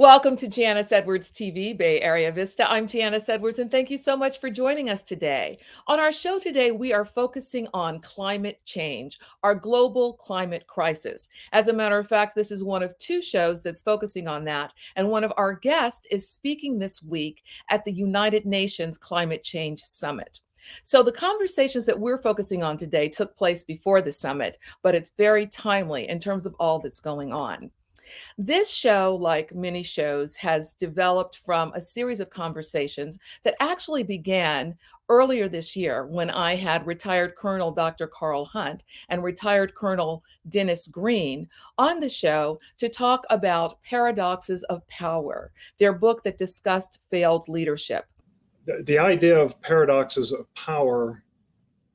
Welcome to Janice Edwards TV, Bay Area Vista. I'm Janice Edwards, and thank you so much for joining us today. On our show today, we are focusing on climate change, our global climate crisis. As a matter of fact, this is one of two shows that's focusing on that, and one of our guests is speaking this week at the United Nations Climate Change Summit. So the conversations that we're focusing on today took place before the summit, but it's very timely in terms of all that's going on. This show, like many shows, has developed from a series of conversations that actually began earlier this year when I had retired Colonel Dr. Carl Hunt and retired Colonel Dennis Greene on the show to talk about Paradoxes of Power, their book that discussed failed leadership. The idea of paradoxes of power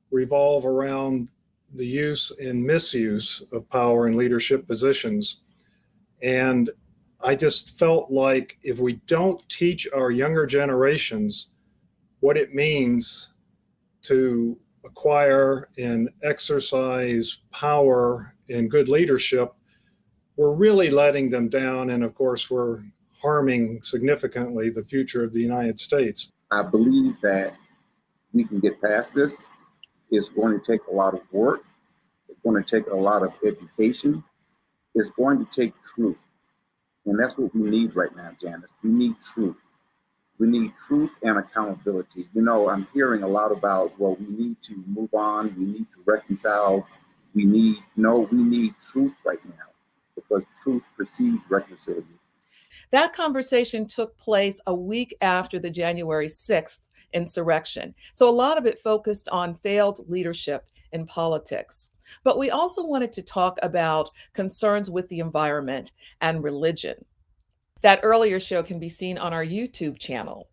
revolve around the use and misuse of power in leadership positions. And I just felt like if we don't teach our younger generations what it means to acquire and exercise power and good leadership, we're really letting them down. And of course, we're harming significantly the future of the United States. I believe that we can get past this. It's going to take a lot of work. It's going to take a lot of education. It's going to take truth. And that's what we need right now, Janice. We need truth. We need truth and accountability. You know, I'm hearing a lot about, well, we need to move on. We need to reconcile. We need truth right now because truth precedes reconciliation. That conversation took place a week after the January 6th insurrection. So a lot of it focused on failed leadership in politics. But we also wanted to talk about concerns with the environment and religion. That earlier show can be seen on our YouTube channel.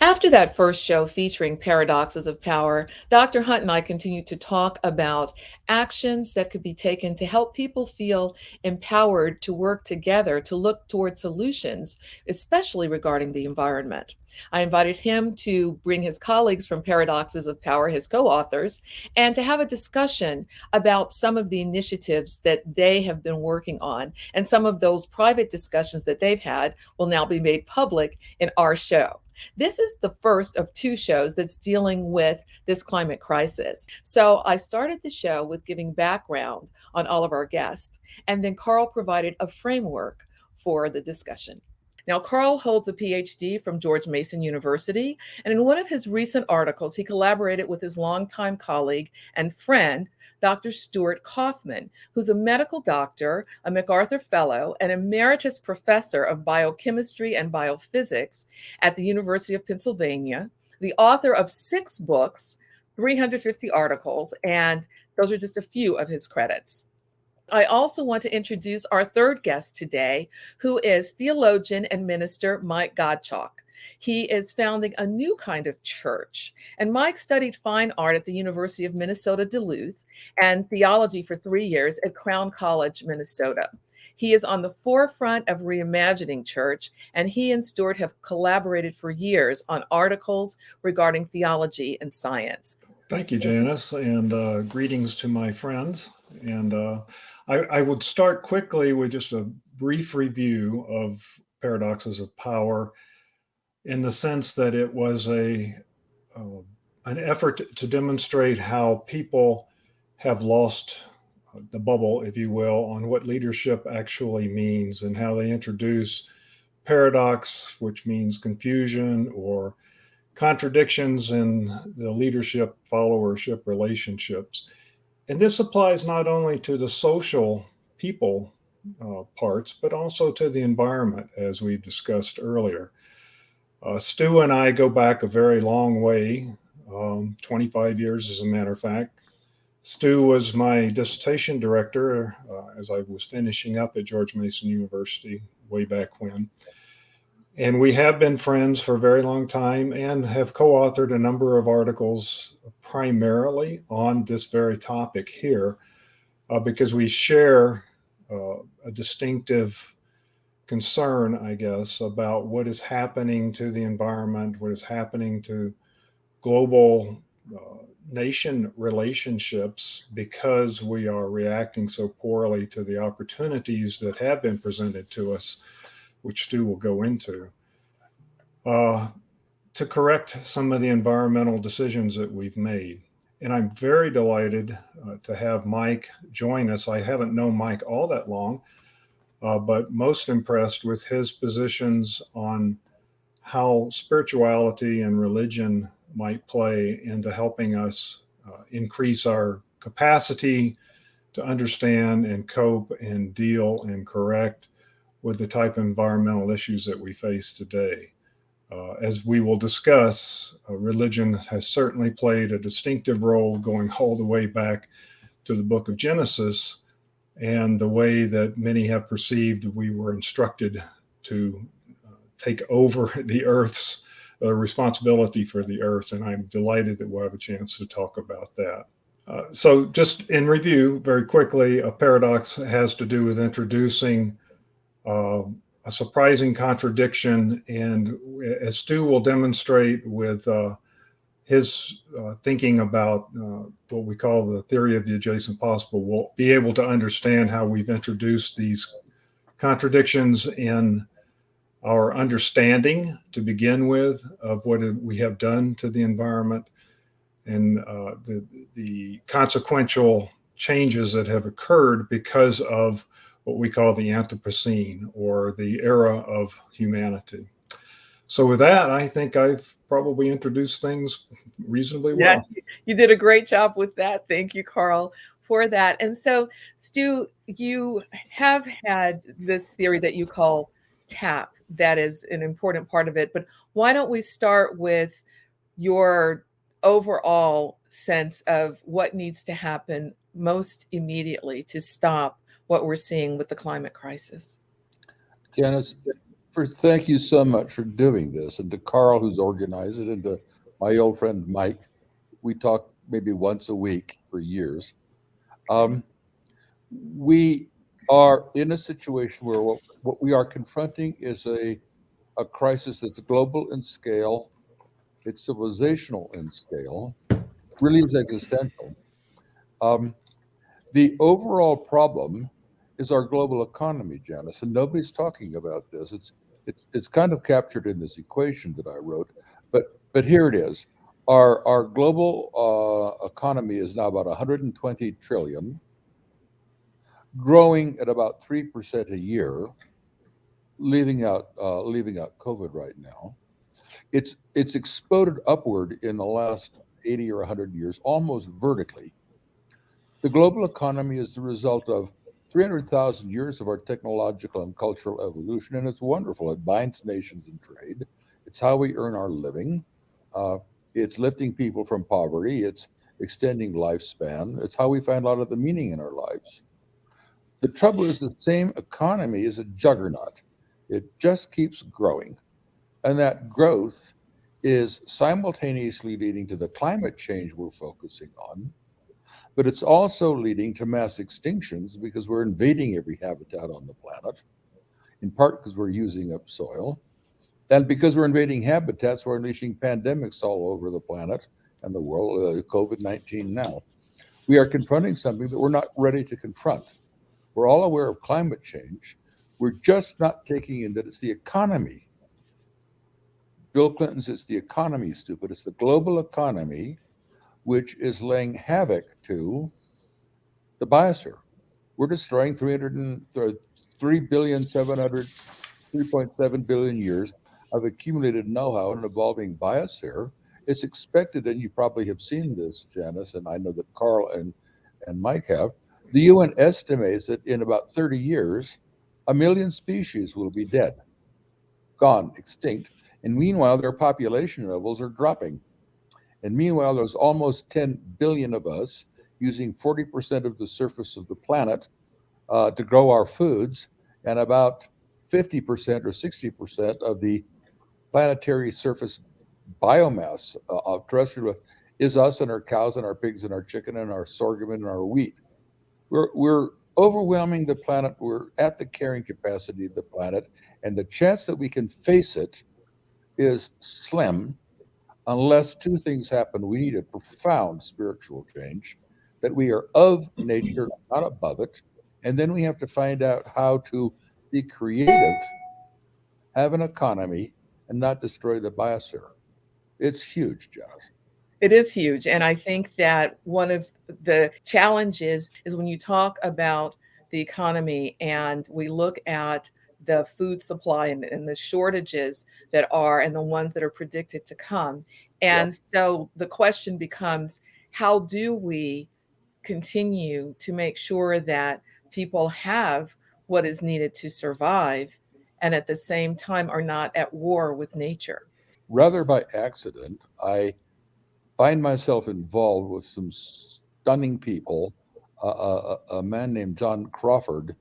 After that first show featuring Paradoxes of Power, Dr. Hunt and I continued to talk about actions that could be taken to help people feel empowered to work together, to look toward solutions, especially regarding the environment. I invited him to bring his colleagues from Paradoxes of Power, his co-authors, and to have a discussion about some of the initiatives that they have been working on. And some of those private discussions that they've had will now be made public in our show. This is the first of two shows that's dealing with this climate crisis. So I started the show with giving background on all of our guests, and then Carl provided a framework for the discussion. Now, Carl holds a Ph.D. from George Mason University, and in one of his recent articles, he collaborated with his longtime colleague and friend, Dr. Stuart Kauffmann, who's a medical doctor, a MacArthur Fellow, and emeritus professor of biochemistry and biophysics at the University of Pennsylvania, the author of 6 books, 350 articles, and those are just a few of his credits. I also want to introduce our third guest today, who is theologian and minister Mike Gottschalk. He is founding a new kind of church. And Mike studied fine art at the University of Minnesota Duluth and theology for 3 years at Crown College, Minnesota. He is on the forefront of reimagining church, and he and Stuart have collaborated for years on articles regarding theology and science. Thank you, Janice, and greetings to my friends. And I would start quickly with just a brief review of Paradoxes of Power in the sense that it was an effort to demonstrate how people have lost the bubble, if you will, on what leadership actually means and how they introduce paradox, which means confusion or contradictions in the leadership followership relationships. And this applies not only to the social people parts, but also to the environment, as we discussed earlier. Stu and I go back a very long way, 25 years as a matter of fact. Stu was my dissertation director as I was finishing up at George Mason University way back when. And we have been friends for a very long time and have co-authored a number of articles primarily on this very topic here because we share a distinctive concern, I guess, about what is happening to the environment, what is happening to global nation relationships because we are reacting so poorly to the opportunities that have been presented to us which Stu will go into, to correct some of the environmental decisions that we've made. And I'm very delighted to have Mike join us. I haven't known Mike all that long, but most impressed with his positions on how spirituality and religion might play into helping us increase our capacity to understand and cope and deal and correct with the type of environmental issues that we face today. As we will discuss, religion has certainly played a distinctive role going all the way back to the book of Genesis, and the way that many have perceived we were instructed to take over the earth's responsibility for the earth. And I'm delighted that we'll have a chance to talk about that. So just in review, very quickly, a paradox has to do with introducing a surprising contradiction. And as Stu will demonstrate with his thinking about what we call the theory of the adjacent possible, we'll be able to understand how we've introduced these contradictions in our understanding to begin with of what we have done to the environment, and the consequential changes that have occurred because of what we call the Anthropocene, or the era of humanity. So with that, I think I've probably introduced things reasonably well. Yes, you did a great job with that. Thank you, Carl, for that. And so, Stu, you have had this theory that you call TAP. That is an important part of it. But why don't we start with your overall sense of what needs to happen most immediately to stop what we're seeing with the climate crisis? Janice, thank you so much for doing this, and to Carl, who's organized it, and to my old friend Mike. We talk maybe once a week for years. We are in a situation where what we are confronting is a crisis that's global in scale, it's civilizational in scale, really is existential. The overall problem is our global economy, Janice, and nobody's talking about this. It's kind of captured in this equation that I wrote, but here it is. Our global economy is now about 120 trillion, growing at about 3% a year, leaving out COVID right now. It's exploded upward in the last 80 or 100 years, almost vertically. The global economy is the result of 300,000 years of our technological and cultural evolution, and it's wonderful. It binds nations in trade. It's how we earn our living. It's lifting people from poverty. It's extending lifespan. It's how we find a lot of the meaning in our lives. The trouble is the same economy is a juggernaut. It just keeps growing. And that growth is simultaneously leading to the climate change we're focusing on, but it's also leading to mass extinctions because we're invading every habitat on the planet, in part because we're using up soil. And because we're invading habitats, we're unleashing pandemics all over the planet and the world, COVID-19 now. We are confronting something that we're not ready to confront. We're all aware of climate change. We're just not taking in that it's the economy. Bill Clinton says it's the economy, stupid. It's the global economy which is laying havoc to the biosphere. We're destroying 3.7 billion years of accumulated know-how in an evolving biosphere. It's expected, and you probably have seen this, Janice, and I know that Carl and Mike have, the UN estimates that in about 30 years, 1 million species will be dead, gone, extinct. And meanwhile, their population levels are dropping. And meanwhile, there's almost 10 billion of us using 40% of the surface of the planet to grow our foods, and about 50% or 60% of the planetary surface biomass of terrestrial is us and our cows and our pigs and our chicken and our sorghum and our wheat. We're overwhelming the planet. We're at the carrying capacity of the planet, and the chance that we can face it is slim unless two things happen. We need a profound spiritual change, that we are of nature, not above it, and then we have to find out how to be creative have an economy, and not destroy the biosphere. It's huge, Janice. It is huge. And I think that one of the challenges is when you talk about the economy and we look at the food supply and the shortages that are and the ones that are predicted to come. Yep. And so the question becomes, how do we continue to make sure that people have what is needed to survive and at the same time are not at war with nature? Rather by accident, I find myself involved with some stunning people. A man named John Crawford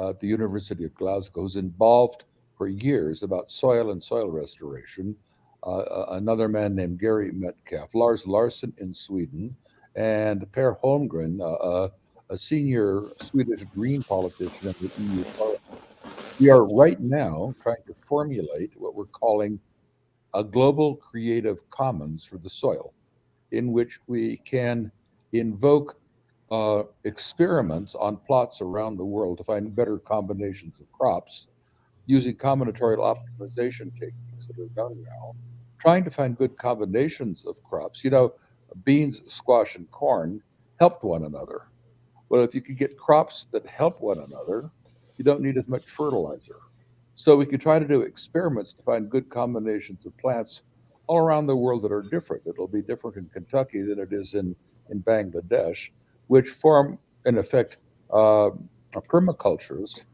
at the University of Glasgow, who's involved for years about soil and soil restoration. Another man named Gary Metcalf, Lars Larsson in Sweden, and Per Holmgren, a senior Swedish Green politician in the EU Parliament. We are right now trying to formulate what we're calling a global creative commons for the soil, in which we can invoke experiments on plots around the world to find better combinations of crops using combinatorial optimization techniques that are done now, trying to find good combinations of crops. You know, beans, squash, and corn helped one another. Well, if you could get crops that help one another, you don't need as much fertilizer. So we could try to do experiments to find good combinations of plants all around the world that are different. It'll be different in Kentucky than it is in Bangladesh, which form, in effect, permacultures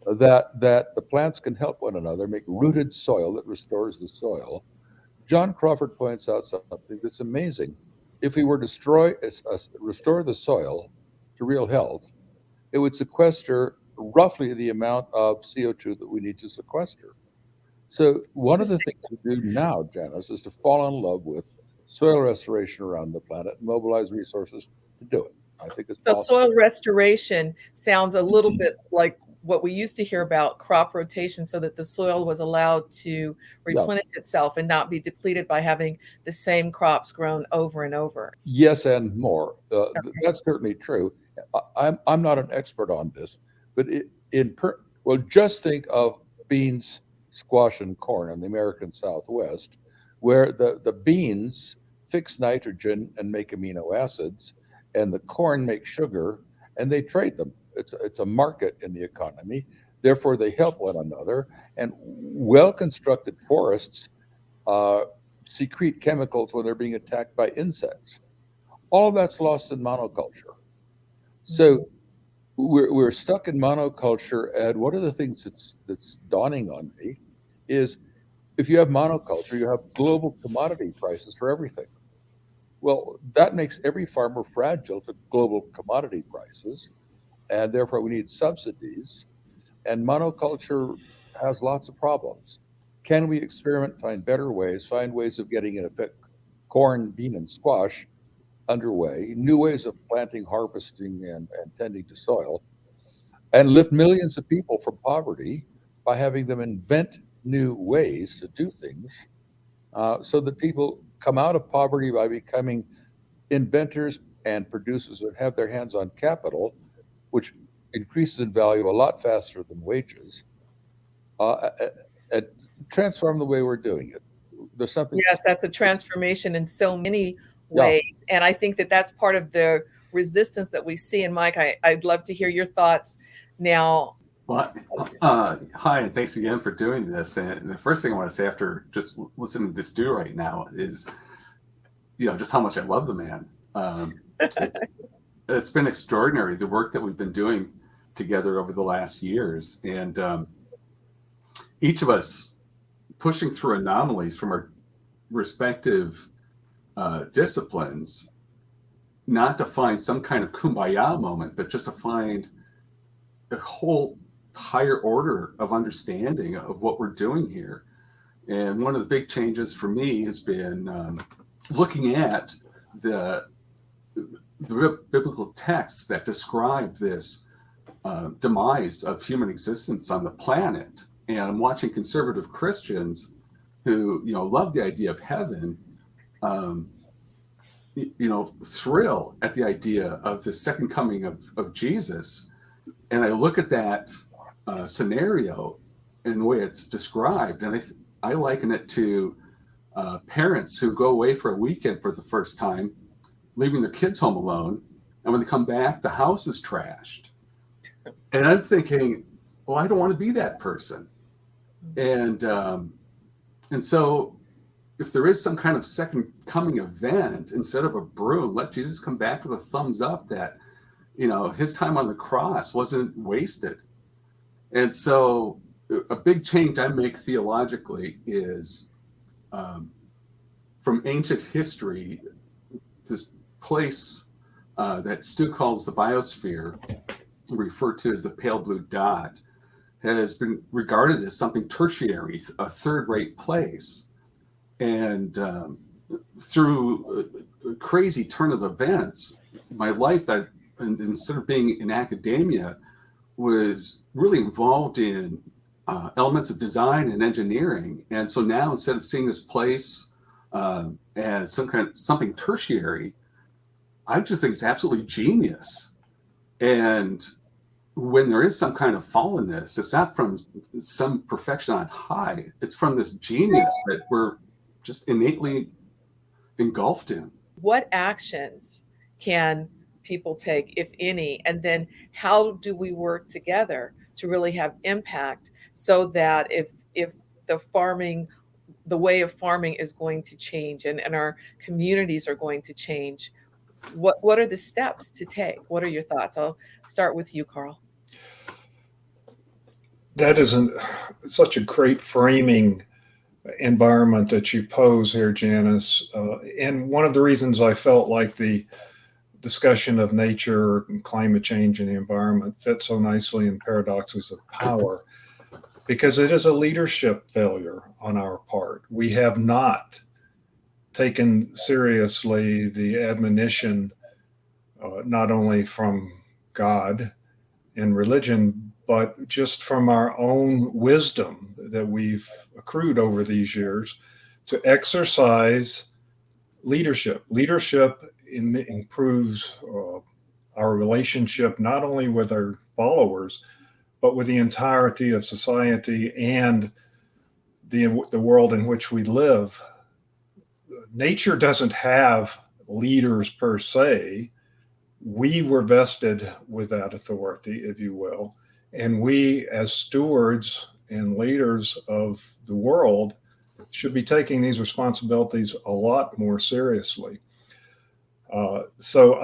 that the plants can help one another, make rooted soil that restores the soil. John Crawford points out something that's amazing. If we were to restore the soil to real health, it would sequester roughly the amount of CO2 that we need to sequester. So one of the things to do now, Janice, is to fall in love with soil restoration around the planet and mobilize resources to do it. I think it's So possible. soil restoration sounds a little bit like what we used to hear about crop rotation so that the soil was allowed to replenish itself and not be depleted by having the same crops grown over and over. Yes, and more. That's certainly true. I'm not an expert on this, but well, just think of beans, squash, and corn in the American Southwest, where the beans fix nitrogen and make amino acids, and the corn makes sugar, and they trade them. It's a market in the economy. Therefore, they help one another. And well-constructed forests secrete chemicals when they're being attacked by insects. All of that's lost in monoculture. So we're stuck in monoculture, and one of the things that's dawning on me is if you have monoculture, you have global commodity prices for everything. Well, that makes every farmer fragile to global commodity prices, and therefore we need subsidies. And monoculture has lots of problems. Can we experiment, find better ways, find ways of getting, in effect, corn, bean, and squash underway, new ways of planting, harvesting, and tending to soil, and lift millions of people from poverty by having them invent new ways to do things so that people come out of poverty by becoming inventors and producers that have their hands on capital, which increases in value a lot faster than wages, and transform the way we're doing it. There's something. Yes, that's a transformation in so many ways. And I think that that's part of the resistance that we see. And Mike, I'd love to hear your thoughts now. Well, hi, and thanks again for doing this. And the first thing I want to say after just listening to Stu right now is, just how much I love the man. It's been extraordinary, the work that we've been doing together over the last years. And each of us pushing through anomalies from our respective disciplines, not to find some kind of kumbaya moment, but just to find a whole higher order of understanding of what we're doing here. And one of the big changes for me has been looking at the biblical texts that describe this demise of human existence on the planet. And I'm watching conservative Christians who, love the idea of heaven, thrill at the idea of the second coming of Jesus. And I look at that scenario in the way it's described. And I liken it to parents who go away for a weekend for the first time, leaving their kids home alone. And when they come back, the house is trashed. And I'm thinking, well, I don't want to be that person. And so if there is some kind of second coming event, instead of a broom, let Jesus come back with a thumbs up that, his time on the cross wasn't wasted. And so a big change I make theologically is from ancient history, this place that Stu calls the biosphere, referred to as the pale blue dot, has been regarded as something tertiary, a third-rate place. And through a crazy turn of events, my life, instead of being in academia, was really involved in elements of design and engineering. And so now, instead of seeing this place as something tertiary, I just think it's absolutely genius. And when there is some kind of fallenness, it's not from some perfection on high. It's from this genius that we're just innately engulfed in. What actions can people take, if any? And then how do we work together to really have impact, so that if the way of farming is going to change, and our communities are going to change, what are the steps to take? What are your thoughts? I'll start with you, Carl. That is such a great framing environment that you pose here, Janice. And one of the reasons I felt like the discussion of nature and climate change and the environment fit so nicely in Paradoxes of Power, because it is a leadership failure on our part. We have not taken seriously the admonition, not only from God and religion, but just from our own wisdom that we've accrued over these years, to exercise leadership. Leadership improves our relationship not only with our followers, but with the entirety of society and the world in which we live. Nature doesn't have leaders per se. We were vested with that authority, if you will. And we, as stewards and leaders of the world, should be taking these responsibilities a lot more seriously. So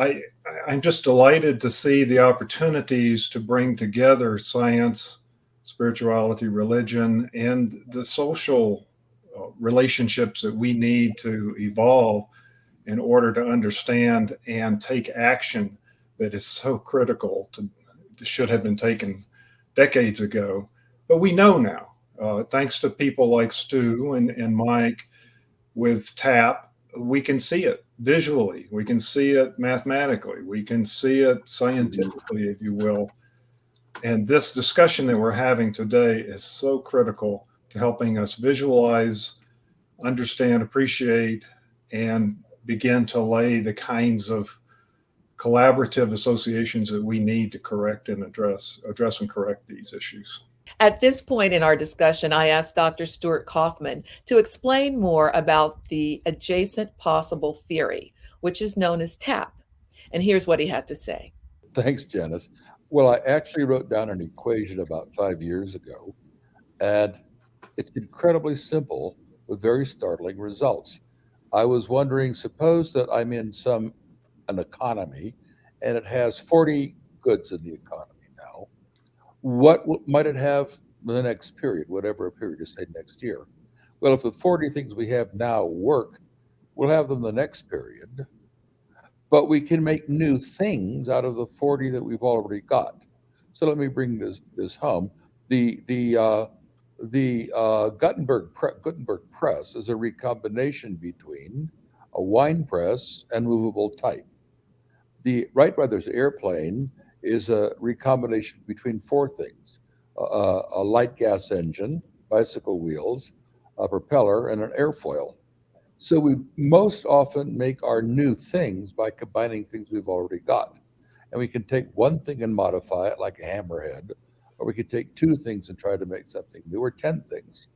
I'm just delighted to see the opportunities to bring together science, spirituality, religion, and the social relationships that we need to evolve in order to understand and take action that is so critical should have been taken decades ago. But we know now, thanks to people like Stu and Mike with TAP, we can see it visually, we can see it mathematically, we can see it scientifically, if you will. And this discussion that we're having today is so critical to helping us visualize, understand, appreciate, and begin to lay the kinds of collaborative associations that we need to correct and address and correct these issues. At this point in our discussion, I asked Dr. Stuart Kauffmann to explain more about the adjacent possible theory, which is known as TAP. And here's what he had to say. Thanks, Janice. Well, I actually wrote down an equation about 5 years ago, and it's incredibly simple with very startling results. I was wondering, suppose that I'm in an economy and it has 40 goods in the economy now. What might it have in the next period, whatever a period is, say next year? Well, if the 40 things we have now work, we'll have them the next period. But we can make new things out of the 40 that we've already got. So let me bring this home. The Gutenberg press is a recombination between a wine press and movable type. The Wright brothers airplane is a recombination between 4 things: a light gas engine, bicycle wheels, a propeller, and an airfoil. So we most often make our new things by combining things we've already got. And we can take one thing and modify it, like a hammerhead, or we could take 2 things and try to make something new, or 10 things.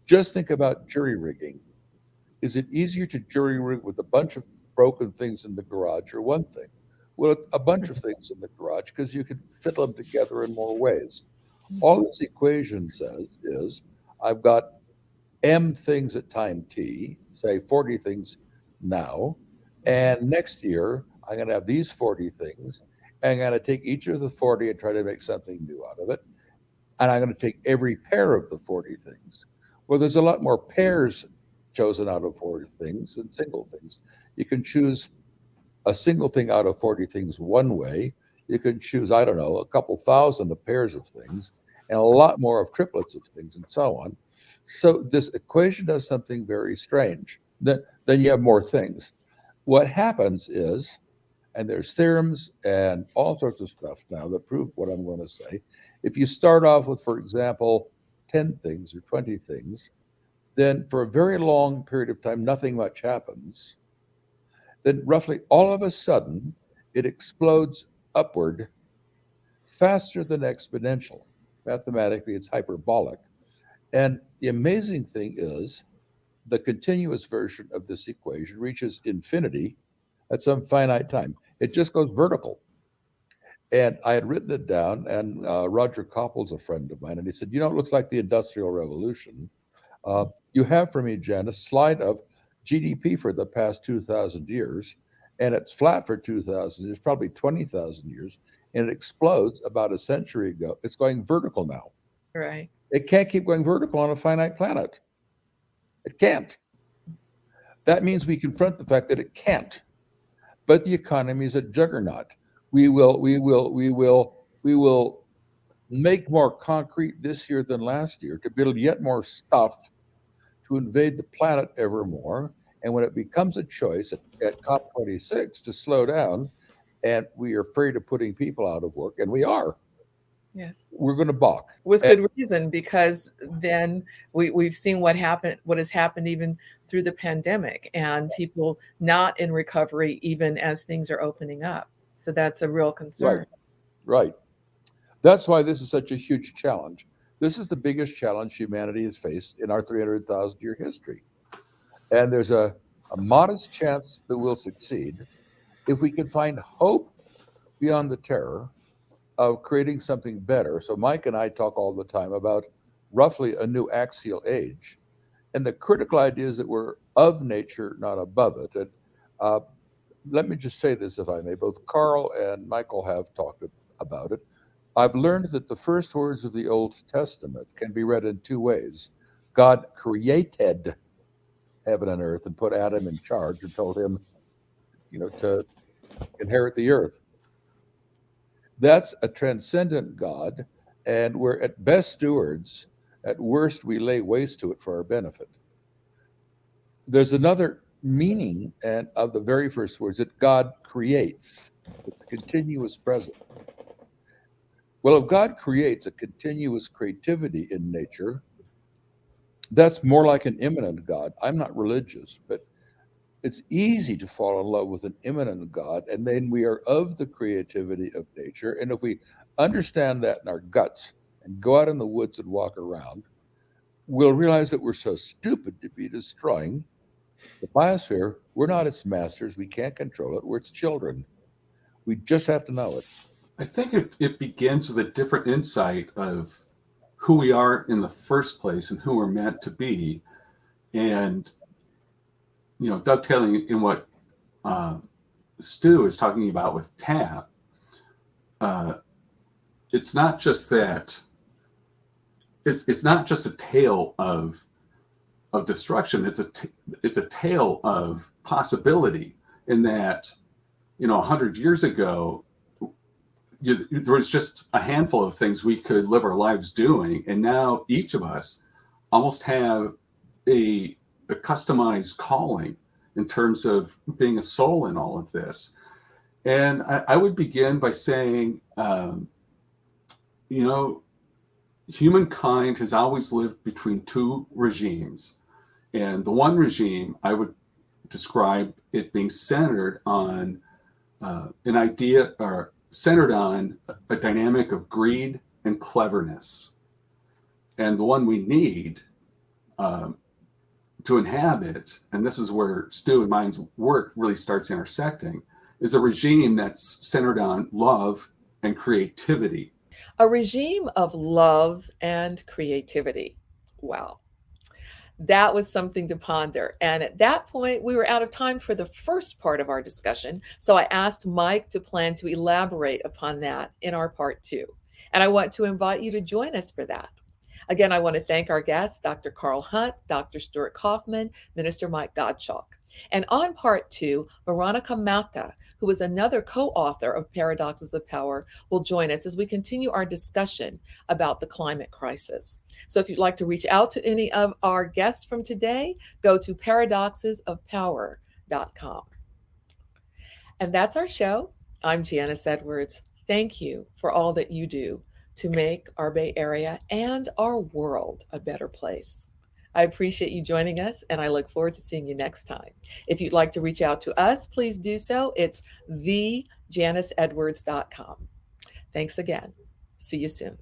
Just think about jury rigging. Is it easier to jury rig with a bunch of broken things in the garage, or 1 thing? Well, a bunch of things in the garage, because you can fit them together in more ways. All this equation says is I've got M things at time t, say 40 things now, and next year I'm going to have these 40 things, and I'm going to take each of the 40 and try to make something new out of it. And I'm going to take every pair of the 40 things. Well, there's a lot more pairs chosen out of 40 things than single things. You can choose a single thing out of 40 things one way. You can choose, I don't know, a couple thousand of pairs of things, and a lot more of triplets of things, and so on. So this equation does something very strange. Then you have more things. What happens is, and there's theorems and all sorts of stuff now that prove what I'm going to say. If you start off with, for example, 10 things or 20 things, then for a very long period of time, nothing much happens. Then roughly all of a sudden, it explodes upward faster than exponential. Mathematically, it's hyperbolic. And the amazing thing is the continuous version of this equation reaches infinity at some finite time. It just goes vertical. And I had written it down, and Roger Koppel's a friend of mine, and he said, it looks like the Industrial Revolution. You have for me, Janice, a slide of GDP for the past 2,000 years, and it's flat for 2,000 years, probably 20,000 years, and it explodes about a century ago. It's going vertical now. Right. It can't keep going vertical on a finite planet. It can't. That means we confront the fact that it can't. But the economy is a juggernaut. We will make more concrete this year than last year to build yet more stuff to invade the planet ever more. And when it becomes a choice at COP26 to slow down, and we are afraid of putting people out of work, and we are. Yes. We're going to balk. With good reason, because then we've seen what has happened even through the pandemic, and people not in recovery even as things are opening up. So that's a real concern. Right. That's why this is such a huge challenge. This is the biggest challenge humanity has faced in our 300,000-year history. And there's a modest chance that we'll succeed if we can find hope beyond the terror of creating something better. So Mike and I talk all the time about roughly a new axial age. And the critical idea is that we're of nature, not above it. And let me just say this, if I may. Both Carl and Michael have talked about it. I've learned that the first words of the Old Testament can be read in 2 ways. God created heaven and earth and put Adam in charge and told him, to inherit the earth. That's a transcendent God, and we're at best stewards. At worst, we lay waste to it for our benefit. There's another meaning and of the very first words, that God creates. It's a continuous present. Well, if God creates a continuous creativity in nature, that's more like an immanent God. I'm not religious, but it's easy to fall in love with an immanent God, and then we are of the creativity of nature. And if we understand that in our guts and go out in the woods and walk around, we'll realize that we're so stupid to be destroying the biosphere. We're not its masters. We can't control it. We're its children. We just have to know it. I think it begins with a different insight of who we are in the first place and who we're meant to be. And, dovetailing in what Stu is talking about with TAP, it's not just that, it's not just a tale of destruction. It's a tale of possibility, in that, 100 years ago, there was just a handful of things we could live our lives doing. And now each of us almost have a customized calling in terms of being a soul in all of this. And I would begin by saying, humankind has always lived between 2 regimes. And the one regime, I would describe it being centered on an idea, or centered on a dynamic of greed and cleverness. And the one we need to inhabit, and this is where Stu and mine's work really starts intersecting, is a regime that's centered on love and creativity. A regime of love and creativity. Wow. That was something to ponder. And at that point, we were out of time for the first part of our discussion. So I asked Mike to plan to elaborate upon that in our part 2. And I want to invite you to join us for that. Again, I want to thank our guests, Dr. Carl Hunt, Dr. Stuart Kauffmann, Minister Mike Gottschalk. And on part 2, Veronica Mata, who is another co-author of Paradoxes of Power, will join us as we continue our discussion about the climate crisis. So if you'd like to reach out to any of our guests from today, go to paradoxesofpower.com. And that's our show. I'm Janice Edwards. Thank you for all that you do to make our Bay Area and our world a better place. I appreciate you joining us, and I look forward to seeing you next time. If you'd like to reach out to us, please do so. It's thejaniceedwards.com. Thanks again. See you soon.